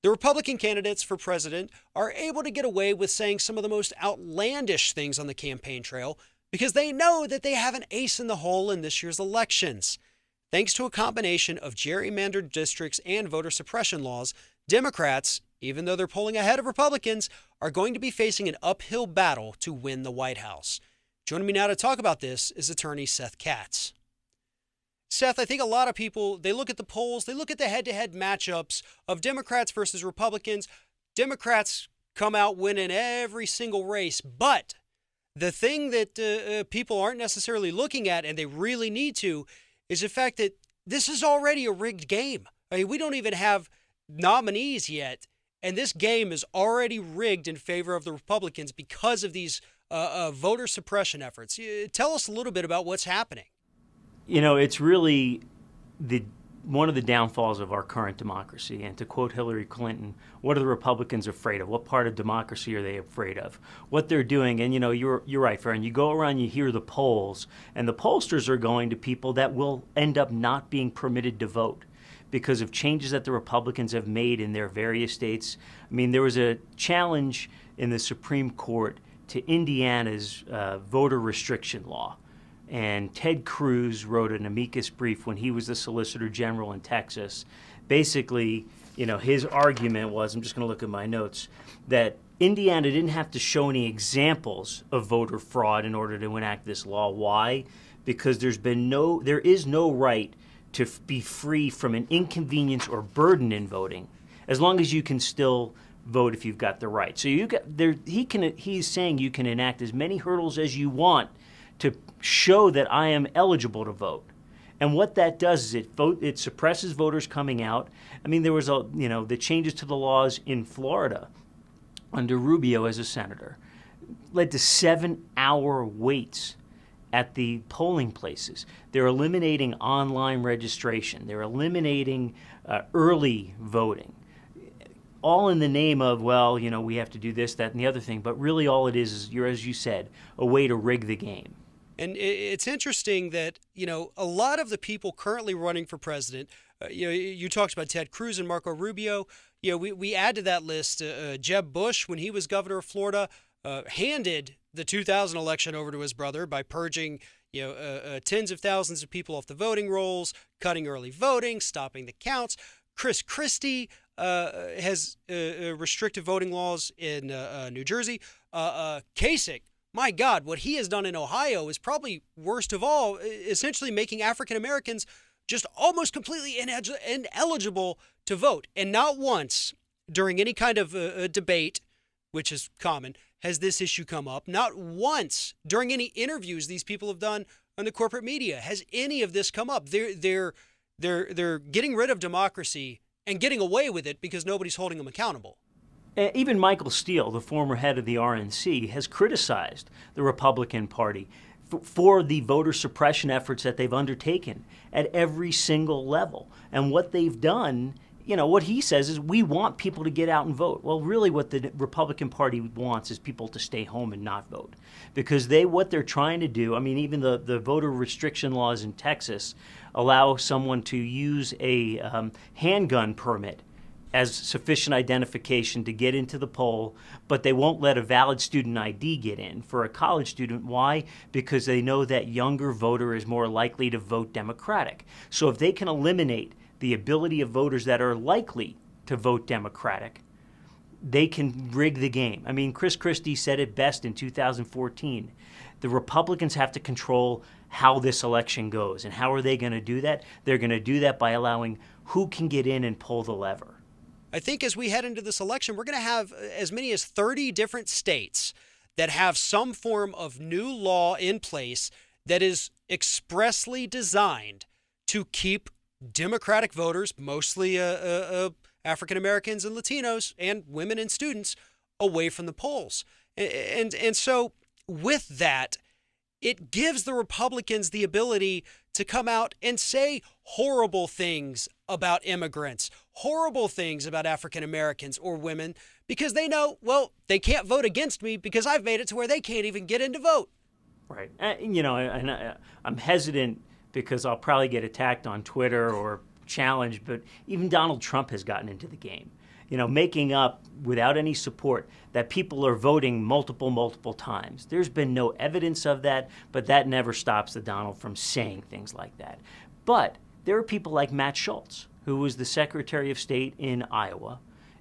The Republican candidates for president are able to get away with saying some of the most outlandish things on the campaign trail because they know that they have an ace in the hole in this year's elections. Thanks to a combination of gerrymandered districts and voter suppression laws, Democrats, even though they're polling ahead of Republicans, are going to be facing an uphill battle to win the White House. Joining me now to talk about this is attorney Seth Katz. Seth, I think a lot of people, they look at the polls, they look at the head-to-head matchups of Democrats versus Republicans. Democrats come out winning every single race, but the thing that people aren't necessarily looking at, and they really need to, is the fact that this is already a rigged game. I mean, we don't even have nominees yet, and this game is already rigged in favor of the Republicans because of these voter suppression efforts. Tell us a little bit about what's happening. You know, it's really one of the downfalls of our current democracy. And to quote Hillary Clinton, what are the Republicans afraid of? What part of democracy are they afraid of? What they're doing, and you're right, Farron, you go around, you hear the polls, and the pollsters are going to people that will end up not being permitted to vote because of changes that the Republicans have made in their various states. I mean, there was a challenge in the Supreme Court to Indiana's voter restriction law. And Ted Cruz wrote an amicus brief when he was the Solicitor General in Texas. Basically, his argument was, I'm just going to look at my notes, that Indiana didn't have to show any examples of voter fraud in order to enact this law. Why? Because there is no right to be free from an inconvenience or burden in voting, as long as you can still vote if you've got the right. So he's saying you can enact as many hurdles as you want to show that I am eligible to vote. And what that does is it suppresses voters coming out. I mean, there was the changes to the laws in Florida under Rubio as a senator led to 7-hour waits at the polling places. They're eliminating online registration. They're eliminating early voting. All in the name of, we have to do this, that, and the other thing. But really all it is, as you said, a way to rig the game. And it's interesting that, a lot of the people currently running for president, you talked about Ted Cruz and Marco Rubio. We add to that list Jeb Bush, when he was governor of Florida, handed the 2000 election over to his brother by purging, tens of thousands of people off the voting rolls, cutting early voting, stopping the counts. Chris Christie has restrictive voting laws in New Jersey. Kasich, my God, what he has done in Ohio is probably worst of all, essentially making African Americans just almost completely ineligible to vote. And not once during any kind of debate, which is common, has this issue come up. Not once during any interviews these people have done on the corporate media has any of this come up. They're getting rid of democracy and getting away with it because nobody's holding them accountable. Even Michael Steele, the former head of the RNC, has criticized the Republican Party for the voter suppression efforts that they've undertaken at every single level. And what they've done, what he says is, we want people to get out and vote. Well, really what the Republican Party wants is people to stay home and not vote. Because what they're trying to do, even the voter restriction laws in Texas allow someone to use a handgun permit as sufficient identification to get into the poll, but they won't let a valid student ID get in for a college student. Why? Because they know that younger voter is more likely to vote Democratic. So if they can eliminate the ability of voters that are likely to vote Democratic, they can rig the game. Chris Christie said it best in 2014. The Republicans have to control how this election goes. And how are they going to do that? They're going to do that by allowing who can get in and pull the lever. I think as we head into this election, we're going to have as many as 30 different states that have some form of new law in place that is expressly designed to keep Democratic voters, mostly African Americans and Latinos and women and students, away from the polls. And so with that, it gives the Republicans the ability to come out and say horrible things about immigrants, horrible things about African Americans or women, because they know, they can't vote against me because I've made it to where they can't even get in to vote. Right. I'm hesitant because I'll probably get attacked on Twitter or challenged, but even Donald Trump has gotten into the game. making up without any support that people are voting multiple times. There's been no evidence of that, but that never stops the Donald from saying things like that. But there are people like Matt Schultz, who was the Secretary of State in Iowa,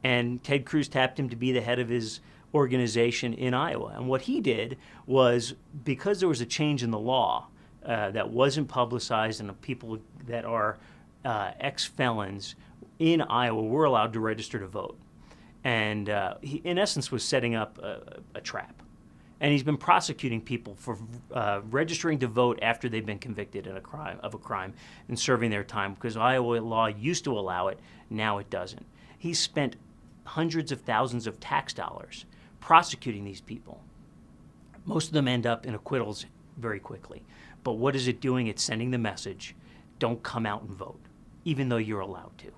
and Ted Cruz tapped him to be the head of his organization in Iowa. And what he did was, because there was a change in the law that wasn't publicized, and the people that are ex-felons in Iowa were allowed to register to vote. And he, in essence, was setting up a trap. And he's been prosecuting people for registering to vote after they've been convicted of a crime and serving their time, because Iowa law used to allow it, now it doesn't. He's spent hundreds of thousands of tax dollars prosecuting these people. Most of them end up in acquittals very quickly. But what is it doing? It's sending the message, don't come out and vote, even though you're allowed to.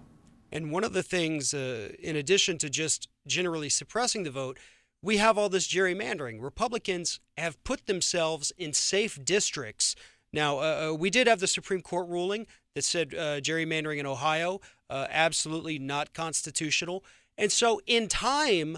And one of the things, in addition to just generally suppressing the vote, we have all this gerrymandering. Republicans have put themselves in safe districts. Now, we did have the Supreme Court ruling that said gerrymandering in Ohio, absolutely not constitutional. And so in time,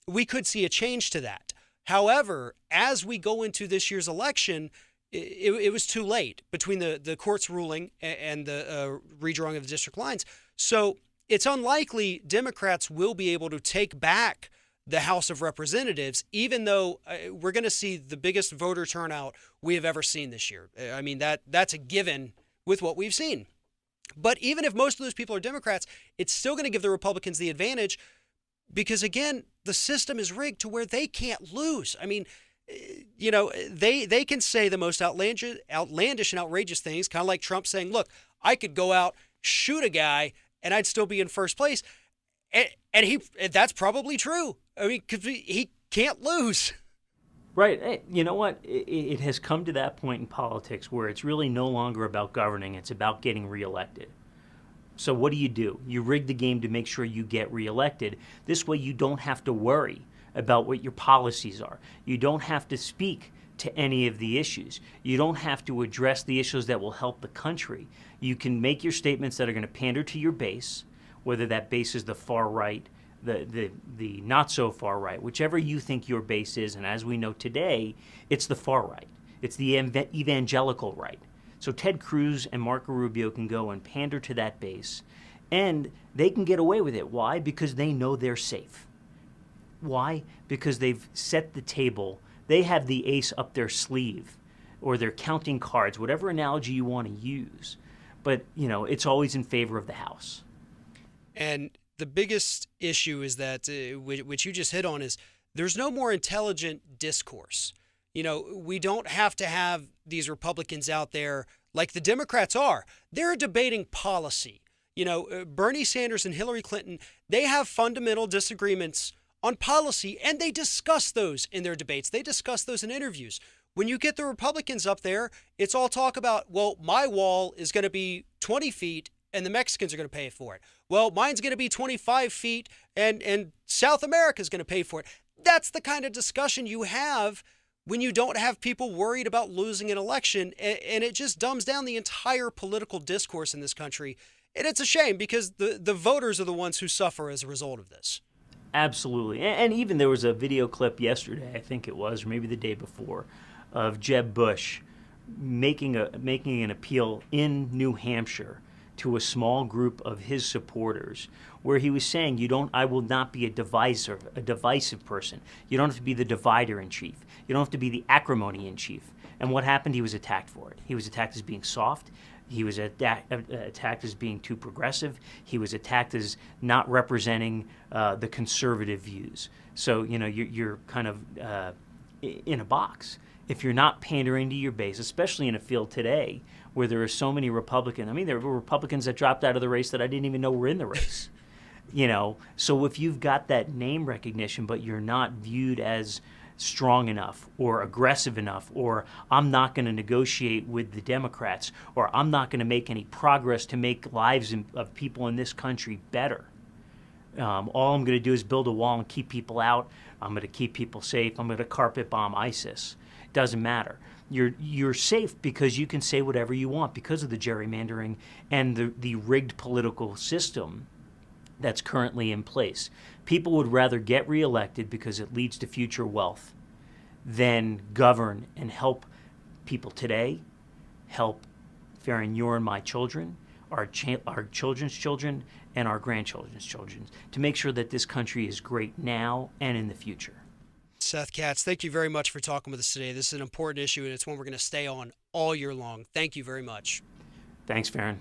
we could see a change to that. However, as we go into this year's election, it was too late between the court's ruling and the redrawing of the district lines. So it's unlikely Democrats will be able to take back the House of Representatives, even though we're going to see the biggest voter turnout we have ever seen this year. I mean, that's a given with what we've seen. But even if most of those people are Democrats, it's still going to give the Republicans the advantage because, again, the system is rigged to where they can't lose. I mean, they can say the most outlandish and outrageous things, kind of like Trump saying, look, I could go out, shoot a guy, and I'd still be in first place. And that's probably true. I mean, 'cause he can't lose. Right. Hey, you know what? It has come to that point in politics where it's really no longer about governing. It's about getting reelected. So what do? You rig the game to make sure you get reelected. This way you don't have to worry about what your policies are. You don't have to speak to any of the issues. You don't have to address the issues that will help the country. You can make your statements that are going to pander to your base, whether that base is the far right, the not so far right, whichever you think your base is. And as we know today, it's the far right. It's the evangelical right. So Ted Cruz and Marco Rubio can go and pander to that base, and they can get away with it. Why? Because they know they're safe. Why? Because they've set the table. They have the ace up their sleeve, or they're counting cards, whatever analogy you want to use. But, it's always in favor of the House. And the biggest issue is that, which you just hit on, is there's no more intelligent discourse. We don't have to have these Republicans out there like the Democrats are. They're debating policy. Bernie Sanders and Hillary Clinton, they have fundamental disagreements on policy, and they discuss those in their debates. They discuss those in interviews. When you get the Republicans up there, it's all talk about, well, my wall is going to be 20 feet and the Mexicans are going to pay for it. Well, mine's going to be 25 feet and South America is going to pay for it. That's the kind of discussion you have when you don't have people worried about losing an election, and it just dumbs down the entire political discourse in this country. And it's a shame because the voters are the ones who suffer as a result of this. Absolutely. And even there was a video clip yesterday, I think it was, or maybe the day before, of Jeb Bush making an appeal in New Hampshire to a small group of his supporters, where he was saying, I will not be a divisive person. You don't have to be the divider in chief. You don't have to be the acrimony in chief. And what happened? He was attacked for it. He was attacked as being soft. He was attacked as being too progressive. He was attacked as not representing the conservative views. So, you're kind of in a box. If you're not pandering to your base, especially in a field today where there are so many Republicans. I mean, there were Republicans that dropped out of the race that I didn't even know were in the race. So if you've got that name recognition, but you're not viewed as strong enough or aggressive enough, or I'm not going to negotiate with the Democrats, or I'm not going to make any progress to make lives of people in this country better. All I'm going to do is build a wall and keep people out. I'm going to keep people safe. I'm going to carpet bomb ISIS. It doesn't matter. You're safe because you can say whatever you want because of the gerrymandering and the rigged political system that's currently in place. People would rather get reelected because it leads to future wealth than govern and help people today, help Farron, your and my children, our children's children, and our grandchildren's children, to make sure that this country is great now and in the future. Seth Katz, thank you very much for talking with us today. This is an important issue, and it's one we're going to stay on all year long. Thank you very much. Thanks, Farron.